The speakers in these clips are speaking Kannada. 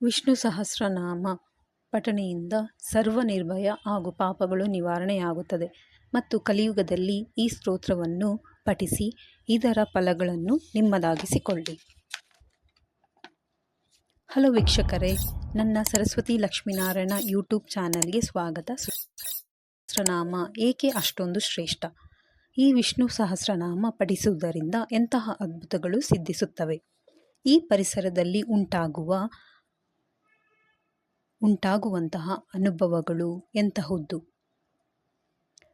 ವಿಷ್ಣು ಸಹಸ್ರನಾಮ ಪಠಣೆಯಿಂದ ಸರ್ವ ನಿರ್ಭಯ ಹಾಗೂ ಪಾಪಗಳು ನಿವಾರಣೆಯಾಗುತ್ತದೆ ಮತ್ತು ಕಲಿಯುಗದಲ್ಲಿ ಈ ಸ್ತೋತ್ರವನ್ನು ಪಠಿಸಿ ಇದರ ಫಲಗಳನ್ನು ನಿಮ್ಮದಾಗಿಸಿಕೊಳ್ಳಿ. ಹಲೋ ವೀಕ್ಷಕರೇ, ನನ್ನ ಸರಸ್ವತಿ ಲಕ್ಷ್ಮೀನಾರಾಯಣ ಯೂಟ್ಯೂಬ್ ಚಾನಲ್ಗೆ ಸ್ವಾಗತ. ಸಹಸ್ರನಾಮ ಏಕೆ ಅಷ್ಟೊಂದು ಶ್ರೇಷ್ಠ? ಈ ವಿಷ್ಣು ಸಹಸ್ರನಾಮ ಪಠಿಸುವುದರಿಂದ ಎಂತಹ ಅದ್ಭುತಗಳು ಸಿದ್ಧಿಸುತ್ತವೆ? ಈ ಪರಿಸರದಲ್ಲಿ ಉಂಟಾಗುವಂತಹ ಅನುಭವಗಳು ಎಂತಹುದ್ದು?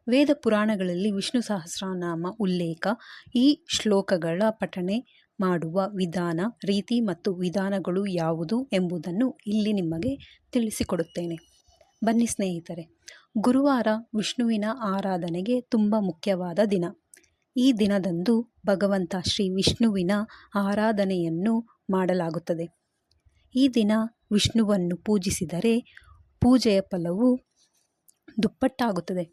ವೇದ ಪುರಾಣಗಳಲ್ಲಿ ವಿಷ್ಣು ಸಹಸ್ರನಾಮ ಉಲ್ಲೇಖ, ಈ ಶ್ಲೋಕಗಳ ಪಠಣೆ ಮಾಡುವ ವಿಧಾನ, ರೀತಿ ಮತ್ತು ವಿಧಾನಗಳು ಯಾವುದು ಎಂಬುದನ್ನು ಇಲ್ಲಿ ನಿಮಗೆ ತಿಳಿಸಿಕೊಡುತ್ತೇನೆ. ಬನ್ನಿ ಸ್ನೇಹಿತರೆ. ಗುರುವಾರ ವಿಷ್ಣುವಿನ ಆರಾಧನೆಗೆ ತುಂಬ ಮುಖ್ಯವಾದ ದಿನ. ಈ ದಿನದಂದು ಭಗವಂತ ಶ್ರೀ ವಿಷ್ಣುವಿನ ಆರಾಧನೆಯನ್ನು ಮಾಡಲಾಗುತ್ತದೆ. ಈ ದಿನ ವಿಷ್ಣುವನ್ನು ಪೂಜಿಸಿದರೆ ಪೂಜೆಯ ಫಲವು ದುಪ್ಪಟ್ಟಾಗುತ್ತದೆ.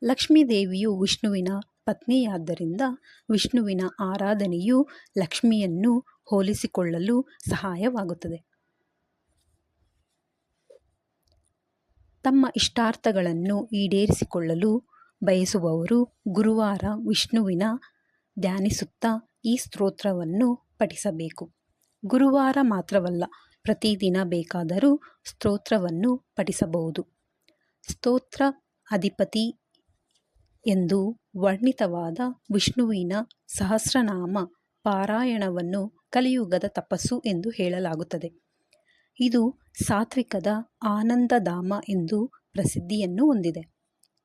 ಲಕ್ಷ್ಮೀದೇವಿಯು ವಿಷ್ಣುವಿನ ಪತ್ನಿಯಾದ್ದರಿಂದ ವಿಷ್ಣುವಿನ ಆರಾಧನೆಯು ಲಕ್ಷ್ಮಿಯನ್ನು ಹೋಲಿಸಿಕೊಳ್ಳಲು ಸಹಾಯವಾಗುತ್ತದೆ. ತಮ್ಮ ಇಷ್ಟಾರ್ಥಗಳನ್ನು ಈಡೇರಿಸಿಕೊಳ್ಳಲು ಬಯಸುವವರು ಗುರುವಾರ ವಿಷ್ಣುವಿನ ಧ್ಯಾನಿಸುತ್ತಾ ಈ ಸ್ತೋತ್ರವನ್ನು ಪಠಿಸಬೇಕು. ಗುರುವಾರ ಮಾತ್ರವಲ್ಲ, ಪ್ರತಿದಿನ ಬೇಕಾದರೂ ಸ್ತೋತ್ರವನ್ನು ಪಠಿಸಬಹುದು. ಸ್ತೋತ್ರ ಅಧಿಪತಿ ಎಂದು ವರ್ಣಿತವಾದ ವಿಷ್ಣುವಿನ ಸಹಸ್ರನಾಮ ಪಾರಾಯಣವನ್ನು ಕಲಿಯುಗದ ತಪಸ್ಸು ಎಂದು ಹೇಳಲಾಗುತ್ತದೆ. ಇದು ಸಾತ್ವಿಕದ ಆನಂದಧಾಮ ಎಂದು ಪ್ರಸಿದ್ಧಿಯನ್ನು ಹೊಂದಿದೆ.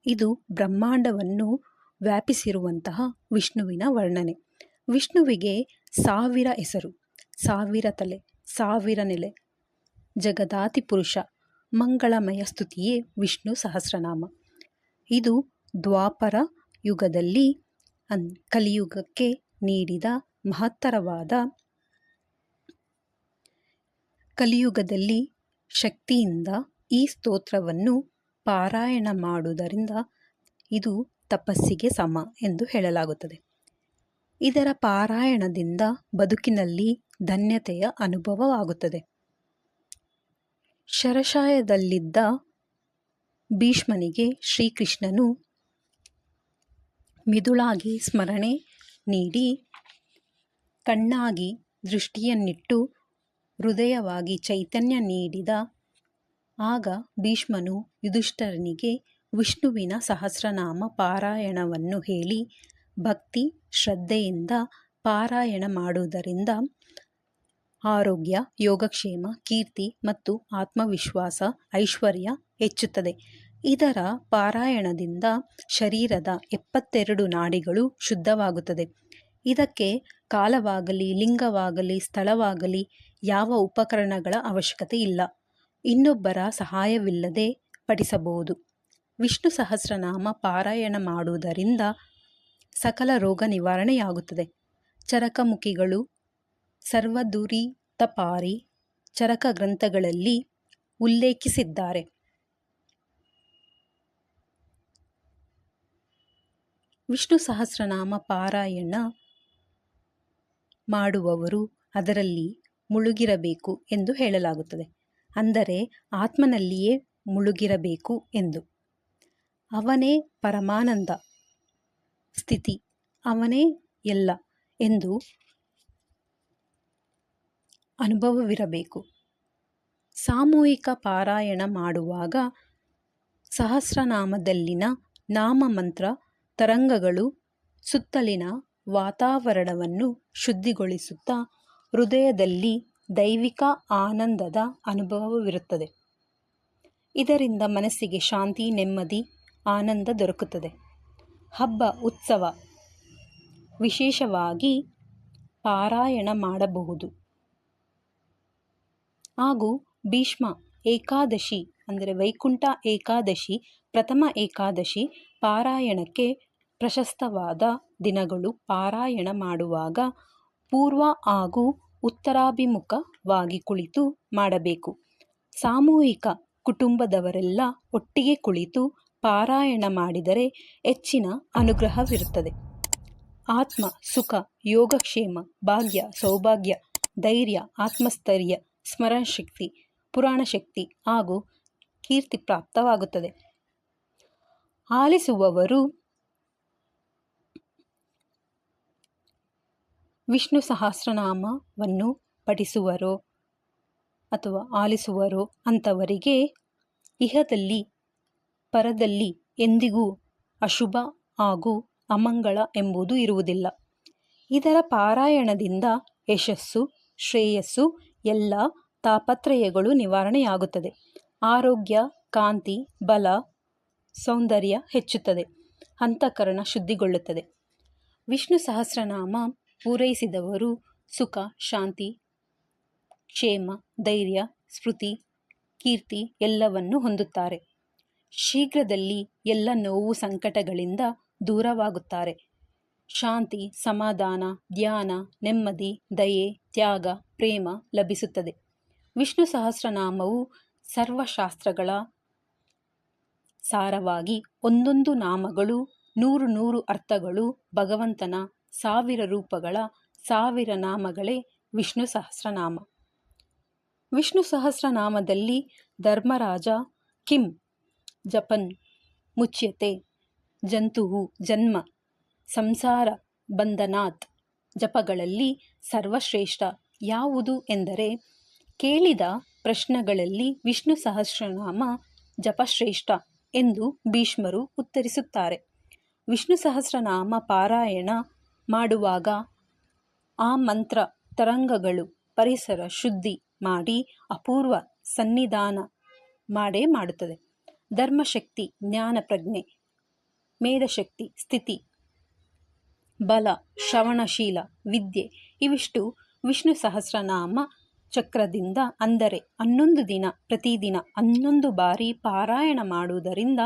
ಇದು ಬ್ರಹ್ಮಾಂಡವನ್ನು ವ್ಯಾಪಿಸಿರುವಂತಹ ವಿಷ್ಣುವಿನ ವರ್ಣನೆ. ವಿಷ್ಣುವಿಗೆ 1000 ಹೆಸರು, 1000 ತಲೆ, 1000 ನೆಲೆ, ಜಗದಾತಿ ಪುರುಷ, ಮಂಗಳಮಯ ಸ್ತುತಿಯೇ ವಿಷ್ಣು ಸಹಸ್ರನಾಮ. ಇದು ದ್ವಾಪರ ಯುಗದಲ್ಲಿ ಕಲಿಯುಗಕ್ಕೆ ನೀಡಿದ ಮಹತ್ತರವಾದ ಕಲಿಯುಗದಲ್ಲಿ ಶಕ್ತಿಯಿಂದ ಈ ಸ್ತೋತ್ರವನ್ನು ಪಾರಾಯಣ ಮಾಡುವುದರಿಂದ ಇದು ತಪಸ್ಸಿಗೆ ಸಮ ಎಂದು ಹೇಳಲಾಗುತ್ತದೆ. ಇದರ ಪಾರಾಯಣದಿಂದ ಬದುಕಿನಲ್ಲಿ ಧನ್ಯತೆಯ ಅನುಭವವಾಗುತ್ತದೆ. ಶರಶಯದಲ್ಲಿದ್ದ ಭೀಷ್ಮನಿಗೆ ಶ್ರೀಕೃಷ್ಣನು ಮಿದುಳಾಗಿ ಸ್ಮರಣೆ ನೀಡಿ, ಕಣ್ಣಾಗಿ ದೃಷ್ಟಿಯನ್ನಿಟ್ಟು, ಹೃದಯವಾಗಿ ಚೈತನ್ಯ ನೀಡಿದ. ಆಗ ಭೀಷ್ಮನು ಯುಧಿಷ್ಠಿರನಿಗೆ ವಿಷ್ಣುವಿನ ಸಹಸ್ರನಾಮ ಪಾರಾಯಣವನ್ನು ಹೇಳಿ, ಭಕ್ತಿ ಶ್ರದ್ಧೆಯಿಂದ ಪಾರಾಯಣ ಮಾಡುವುದರಿಂದ ಆರೋಗ್ಯ, ಯೋಗಕ್ಷೇಮ, ಕೀರ್ತಿ ಮತ್ತು ಆತ್ಮವಿಶ್ವಾಸ, ಐಶ್ವರ್ಯ ಹೆಚ್ಚುತ್ತದೆ. ಇದರ ಪಾರಾಯಣದಿಂದ ಶರೀರದ 72 ನಾಡಿಗಳು ಶುದ್ಧವಾಗುತ್ತದೆ. ಇದಕ್ಕೆ ಕಾಲವಾಗಲಿ, ಲಿಂಗವಾಗಲಿ, ಸ್ಥಳವಾಗಲಿ ಯಾವ ಉಪಕರಣಗಳ ಅವಶ್ಯಕತೆ ಇಲ್ಲ. ಇನ್ನೊಬ್ಬರ ಸಹಾಯವಿಲ್ಲದೆ ಪಠಿಸಬಹುದು. ವಿಷ್ಣು ಸಹಸ್ರನಾಮ ಪಾರಾಯಣ ಮಾಡುವುದರಿಂದ ಸಕಲ ರೋಗ ನಿವಾರಣೆಯಾಗುತ್ತದೆ. ಚರಕಮುಖಿಗಳು ಸರ್ವದುರಿತಪಾರಿ ಚರಕ ಗ್ರಂಥಗಳಲ್ಲಿ ಉಲ್ಲೇಖಿಸಿದ್ದಾರೆ. ವಿಷ್ಣು ಸಹಸ್ರನಾಮ ಪಾರಾಯಣ ಮಾಡುವವರು ಅದರಲ್ಲಿ ಮುಳುಗಿರಬೇಕು ಎಂದು ಹೇಳಲಾಗುತ್ತದೆ. ಅಂದರೆ ಆತ್ಮನಲ್ಲಿಯೇ ಮುಳುಗಿರಬೇಕು ಎಂದು. ಅವನೇ ಪರಮಾನಂದ ಸ್ಥಿತಿ, ಅವನೇ ಎಲ್ಲ ಎಂದು ಅನುಭವವಿರಬೇಕು. ಸಾಮೂಹಿಕ ಪಾರಾಯಣ ಮಾಡುವಾಗ ಸಹಸ್ರನಾಮದಲ್ಲಿನ ನಾಮಮಂತ್ರ ತರಂಗಗಳು ಸುತ್ತಲಿನ ವಾತಾವರಣವನ್ನು ಶುದ್ಧಿಗೊಳಿಸುತ್ತಾ ಹೃದಯದಲ್ಲಿ ದೈವಿಕ ಆನಂದದ ಅನುಭವವಿರುತ್ತದೆ. ಇದರಿಂದ ಮನಸ್ಸಿಗೆ ಶಾಂತಿ, ನೆಮ್ಮದಿ, ಆನಂದ ದೊರಕುತ್ತದೆ. ಹಬ್ಬ, ಉತ್ಸವ ವಿಶೇಷವಾಗಿ ಪಾರಾಯಣ ಮಾಡಬಹುದು. ಹಾಗೂ ಭೀಷ್ಮ ಏಕಾದಶಿ ಅಂದರೆ ವೈಕುಂಠ ಏಕಾದಶಿ, ಪ್ರಥಮ ಏಕಾದಶಿ ಪಾರಾಯಣಕ್ಕೆ ಪ್ರಶಸ್ತವಾದ ದಿನಗಳು. ಪಾರಾಯಣ ಮಾಡುವಾಗ ಪೂರ್ವ ಹಾಗೂ ಉತ್ತರಾಭಿಮುಖವಾಗಿ ಕುಳಿತು ಮಾಡಬೇಕು. ಸಾಮೂಹಿಕ ಕುಟುಂಬದವರೆಲ್ಲ ಒಟ್ಟಿಗೆ ಕುಳಿತು ಪಾರಾಯಣ ಮಾಡಿದರೆ ಹೆಚ್ಚಿನ ಅನುಗ್ರಹವಿರುತ್ತದೆ. ಆತ್ಮ ಸುಖ, ಯೋಗಕ್ಷೇಮ, ಭಾಗ್ಯ, ಸೌಭಾಗ್ಯ, ಧೈರ್ಯ, ಆತ್ಮಸ್ಥೈರ್ಯ, ಸ್ಮರಣಶಕ್ತಿ ಪುರಾಣ ಶಕ್ತಿ ಹಾಗೂ ಕೀರ್ತಿ ಪ್ರಾಪ್ತವಾಗುತ್ತದೆ. ಆಲಿಸುವವರು ವಿಷ್ಣು ಸಹಸ್ರನಾಮವನ್ನು ಪಠಿಸುವರೋ ಅಥವಾ ಆಲಿಸುವರೋ ಅಂಥವರಿಗೆ ಇಹದಲ್ಲಿ ಪರದಲ್ಲಿ ಎಂದಿಗೂ ಅಶುಭ ಹಾಗೂ ಅಮಂಗಳ ಎಂಬುದು ಇರುವುದಿಲ್ಲ. ಇದರ ಪಾರಾಯಣದಿಂದ ಯಶಸ್ಸು, ಶ್ರೇಯಸ್ಸು, ಎಲ್ಲ ತಾಪತ್ರಯಗಳು ನಿವಾರಣೆಯಾಗುತ್ತದೆ. ಆರೋಗ್ಯ, ಕಾಂತಿ, ಬಲ, ಸೌಂದರ್ಯ ಹೆಚ್ಚುತ್ತದೆ. ಅಂತಃಕರಣ ಶುದ್ಧಿಗೊಳ್ಳುತ್ತದೆ. ವಿಷ್ಣು ಸಹಸ್ರನಾಮ ಪೂರೈಸಿದವರು ಸುಖ, ಶಾಂತಿ, ಕ್ಷೇಮ, ಧೈರ್ಯ, ಸ್ಮೃತಿ, ಕೀರ್ತಿ ಎಲ್ಲವನ್ನೂ ಹೊಂದುತ್ತಾರೆ. ಶೀಘ್ರದಲ್ಲಿ ಎಲ್ಲ ನೋವು ಸಂಕಟಗಳಿಂದ ದೂರವಾಗುತ್ತಾರೆ. ಶಾಂತಿ, ಸಮಾಧಾನ, ಧ್ಯಾನ, ನೆಮ್ಮದಿ, ದಯೆ, ತ್ಯಾಗ, ಪ್ರೇಮ ಲಭಿಸುತ್ತದೆ. ವಿಷ್ಣು ಸಹಸ್ರನಾಮವು ಸರ್ವಶಾಸ್ತ್ರಗಳ ಸಾರವಾಗಿ ಒಂದೊಂದು ನಾಮಗಳು 100 ಅರ್ಥಗಳು. ಭಗವಂತನ 1000 ರೂಪಗಳ 1000 ನಾಮಗಳೇ ವಿಷ್ಣು ಸಹಸ್ರನಾಮ. ವಿಷ್ಣು ಸಹಸ್ರನಾಮದಲ್ಲಿ ಧರ್ಮರಾಜ ಕಿಂ ಜಪನ್ ಮುಚ್ಯತೆ ಜಂತುಹು ಜನ್ಮ ಸಂಸಾರ ಬಂಧನಾತ್ ಜಪಗಳಲ್ಲಿ ಸರ್ವಶ್ರೇಷ್ಠ ಯಾವುದು ಎಂದರೆ, ಕೇಳಿದ ಪ್ರಶ್ನೆಗಳಲ್ಲಿ ವಿಷ್ಣು ಸಹಸ್ರನಾಮ ಜಪಶ್ರೇಷ್ಠ ಎಂದು ಭೀಷ್ಮರು ಉತ್ತರಿಸುತ್ತಾರೆ. ವಿಷ್ಣು ಸಹಸ್ರನಾಮ ಪಾರಾಯಣ ಮಾಡುವಾಗ ಆ ಮಂತ್ರ ತರಂಗಗಳು ಪರಿಸರ ಶುದ್ಧಿ ಮಾಡಿ ಅಪೂರ್ವ ಸನ್ನಿಧಾನ ಮಾಡುತ್ತದೆ. ಧರ್ಮಶಕ್ತಿ, ಜ್ಞಾನ ಪ್ರಜ್ಞೆ, ಮೇಧಶಕ್ತಿ, ಸ್ಥಿತಿ, ಬಲ, ಶ್ರವಣಶೀಲ, ವಿದ್ಯೆ ಇವಿಷ್ಟು ವಿಷ್ಣು ಸಹಸ್ರನಾಮ ಚಕ್ರದಿಂದ, ಅಂದರೆ 11 ದಿನ ಪ್ರತಿದಿನ 11 ಬಾರಿ ಪಾರಾಯಣ ಮಾಡುವುದರಿಂದ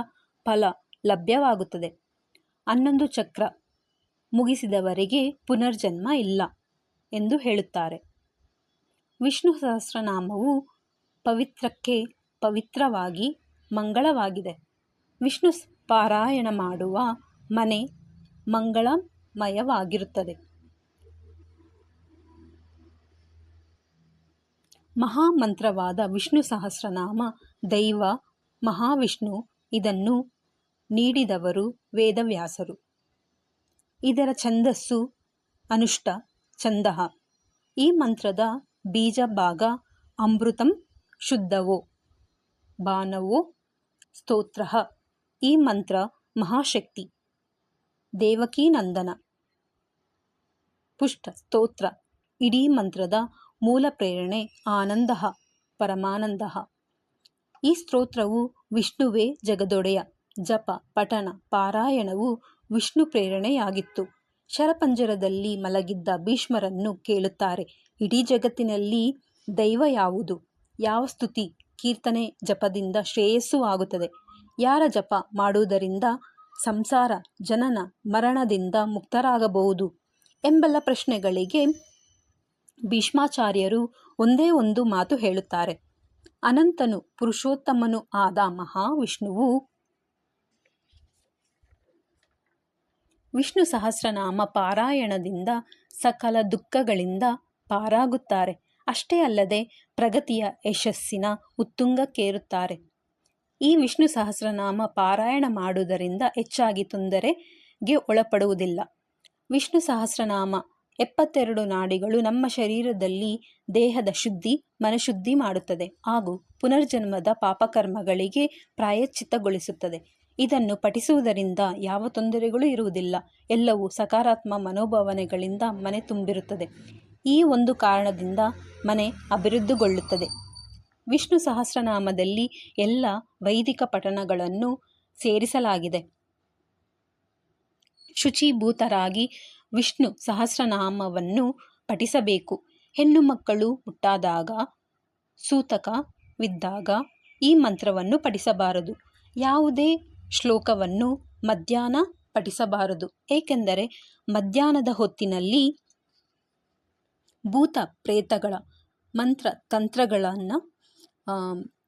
ಫಲ ಲಭ್ಯವಾಗುತ್ತದೆ. 11 ಚಕ್ರ ಮುಗಿಸಿದವರಿಗೆ ಪುನರ್ಜನ್ಮ ಇಲ್ಲ ಎಂದು ಹೇಳುತ್ತಾರೆ. ವಿಷ್ಣು ಸಹಸ್ರನಾಮವು ಪವಿತ್ರಕ್ಕೆ ಪವಿತ್ರವಾಗಿ ಮಂಗಳವಾಗಿದೆ. ವಿಷ್ಣು ಪಾರಾಯಣ ಮಾಡುವ ಮನೆ ಮಂಗಳಮಯವಾಗಿರುತ್ತದೆ. ಮಹಾಮಂತ್ರವಾದ ವಿಷ್ಣು ಸಹಸ್ರನಾಮ ದೈವ ಮಹಾವಿಷ್ಣು. ಇದನ್ನು ನೀಡಿದವರು ವೇದವ್ಯಾಸರು. ಇದರ ಛಂದಸ್ಸು ಅನುಷ್ಟ ಛಂದಃ. ಈ ಮಂತ್ರದ ಬೀಜ ಭಾಗ ಅಮೃತಂ ಶುದ್ಧವೋ ಬಾಣವೋ ಸ್ತೋತ್ರಃ. ಈ ಮಂತ್ರ ಮಹಾಶಕ್ತಿ ದೇವಕೀನಂದನ ಪುಷ್ಟ ಸ್ತೋತ್ರ. ಇಡೀ ಮಂತ್ರದ ಮೂಲ ಪ್ರೇರಣೆ ಆನಂದಃ ಪರಮಾನಂದಃ. ಈ ಸ್ತೋತ್ರವು ವಿಷ್ಣುವೇ ಜಗದೊಡೆಯ. ಜಪ, ಪಠಣ, ಪಾರಾಯಣವು ವಿಷ್ಣು ಪ್ರೇರಣೆಯಾಗಿತ್ತು. ಶರಪಂಜರದಲ್ಲಿ ಮಲಗಿದ್ದ ಭೀಷ್ಮರನ್ನು ಕೇಳುತ್ತಾರೆ, ಇಡೀ ಜಗತ್ತಿನಲ್ಲಿ ದೈವ ಯಾವುದು? ಯಾವ ಸ್ತುತಿ ಕೀರ್ತನೆ ಜಪದಿಂದ ಶ್ರೇಯಸ್ಸು ಆಗುತ್ತದೆ? ಯಾರ ಜಪ ಮಾಡುವುದರಿಂದ ಸಂಸಾರ ಜನನ ಮರಣದಿಂದ ಮುಕ್ತರಾಗಬಹುದು? ಎಂಬೆಲ್ಲ ಪ್ರಶ್ನೆಗಳಿಗೆ ಭೀಷ್ಮಾಚಾರ್ಯರು ಒಂದೇ ಒಂದು ಮಾತು ಹೇಳುತ್ತಾರೆ. ಅನಂತನು ಪುರುಷೋತ್ತಮನು ಆದ ಮಹಾವಿಷ್ಣುವು ವಿಷ್ಣು ಸಹಸ್ರನಾಮ ಪಾರಾಯಣದಿಂದ ಸಕಲ ದುಃಖಗಳಿಂದ ಪಾರಾಗುತ್ತಾರೆ. ಅಷ್ಟೇ ಅಲ್ಲದೆ ಪ್ರಗತಿಯ ಯಶಸ್ಸಿನ ಉತ್ತುಂಗಕ್ಕೇರುತ್ತಾರೆ. ಈ ವಿಷ್ಣು ಸಹಸ್ರನಾಮ ಪಾರಾಯಣ ಮಾಡುವುದರಿಂದ ಹೆಚ್ಚಾಗಿ ತೊಂದರೆಗೆ ಒಳಪಡುವುದಿಲ್ಲ. ವಿಷ್ಣು ಸಹಸ್ರನಾಮ 72 ನಾಡಿಗಳು ನಮ್ಮ ಶರೀರದಲ್ಲಿ ದೇಹದ ಶುದ್ಧಿ, ಮನಶುದ್ಧಿ ಮಾಡುತ್ತದೆ ಹಾಗೂ ಪುನರ್ಜನ್ಮದ ಪಾಪಕರ್ಮಗಳಿಗೆ ಪ್ರಾಯಶ್ಚಿತ್ತಗೊಳಿಸುತ್ತದೆ. ಇದನ್ನು ಪಠಿಸುವುದರಿಂದ ಯಾವ ತೊಂದರೆಗಳೂ ಇರುವುದಿಲ್ಲ. ಎಲ್ಲವೂ ಸಕಾರಾತ್ಮಕ ಮನೋಭಾವನೆಗಳಿಂದ ಮನೆ ತುಂಬಿರುತ್ತದೆ. ಈ ಒಂದು ಕಾರಣದಿಂದ ಮನೆ ಅಭಿವೃದ್ಧಿಗೊಳ್ಳುತ್ತದೆ. ವಿಷ್ಣು ಸಹಸ್ರನಾಮದಲ್ಲಿ ಎಲ್ಲ ವೈದಿಕ ಪಠಣಗಳನ್ನು ಸೇರಿಸಲಾಗಿದೆ. ಶುಚಿಭೂತರಾಗಿ ವಿಷ್ಣು ಸಹಸ್ರನಾಮವನ್ನು ಪಠಿಸಬೇಕು. ಹೆಣ್ಣು ಮಕ್ಕಳು ಮುಟ್ಟಾದಾಗ, ಸೂತಕವಿದ್ದಾಗ ಈ ಮಂತ್ರವನ್ನು ಪಠಿಸಬಾರದು. ಯಾವುದೇ ಶ್ಲೋಕವನ್ನು ಮಧ್ಯಾಹ್ನ ಪಠಿಸಬಾರದು. ಏಕೆಂದರೆ ಮಧ್ಯಾಹ್ನದ ಹೊತ್ತಿನಲ್ಲಿ ಭೂತ ಪ್ರೇತಗಳ ಮಂತ್ರ ತಂತ್ರಗಳನ್ನು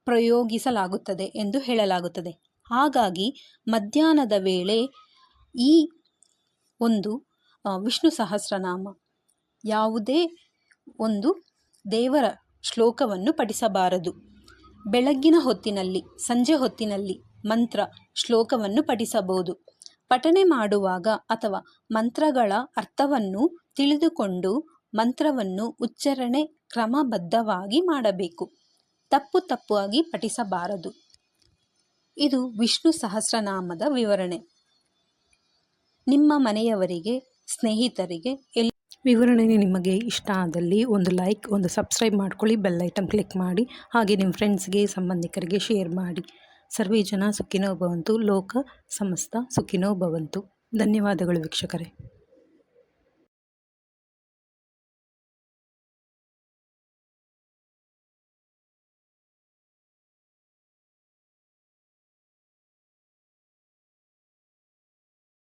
ಪ್ರಯೋಗಿಸಲಾಗುತ್ತದೆ ಎಂದು ಹೇಳಲಾಗುತ್ತದೆ. ಹಾಗಾಗಿ ಮಧ್ಯಾಹ್ನದ ವೇಳೆ ಈ ಒಂದು ವಿಷ್ಣು ಸಹಸ್ರನಾಮ ಯಾವುದೇ ಒಂದು ದೇವರ ಶ್ಲೋಕವನ್ನು ಪಠಿಸಬಾರದು. ಬೆಳಗ್ಗಿನ ಹೊತ್ತಿನಲ್ಲಿ, ಸಂಜೆ ಹೊತ್ತಿನಲ್ಲಿ ಮಂತ್ರ, ಶ್ಲೋಕವನ್ನು ಪಠಿಸಬಹುದು. ಪಠನೆ ಮಾಡುವಾಗ ಅಥವಾ ಮಂತ್ರಗಳ ಅರ್ಥವನ್ನು ತಿಳಿದುಕೊಂಡು ಮಂತ್ರವನ್ನು ಉಚ್ಚಾರಣೆ ಕ್ರಮಬದ್ಧವಾಗಿ ಮಾಡಬೇಕು. ತಪ್ಪಾಗಿ ಪಠಿಸಬಾರದು. ಇದು ವಿಷ್ಣು ಸಹಸ್ರನಾಮದ ವಿವರಣೆ. ನಿಮ್ಮ ಮನೆಯವರಿಗೆ, ಸ್ನೇಹಿತರಿಗೆ ವಿವರಣೆ ನಿಮಗೆ ಇಷ್ಟ ಆದಲ್ಲಿ ಒಂದು ಲೈಕ್, ಒಂದು ಸಬ್ಸ್ಕ್ರೈಬ್ ಮಾಡ್ಕೊಳ್ಳಿ, ಬೆಲ್ ಐಟಮ್ ಕ್ಲಿಕ್ ಮಾಡಿ, ಹಾಗೆ ನಿಮ್ಮ ಫ್ರೆಂಡ್ಸ್ಗೆ, ಸಂಬಂಧಿಕರಿಗೆ ಶೇರ್ ಮಾಡಿ. ಸರ್ವೇ ಜನ ಸುಖಿನೋ ಭವಂತು, ಲೋಕ ಸಮಸ್ತ ಸುಖಿನೋ ಭವಂತು. ಧನ್ಯವಾದಗಳು ವೀಕ್ಷಕರೇ.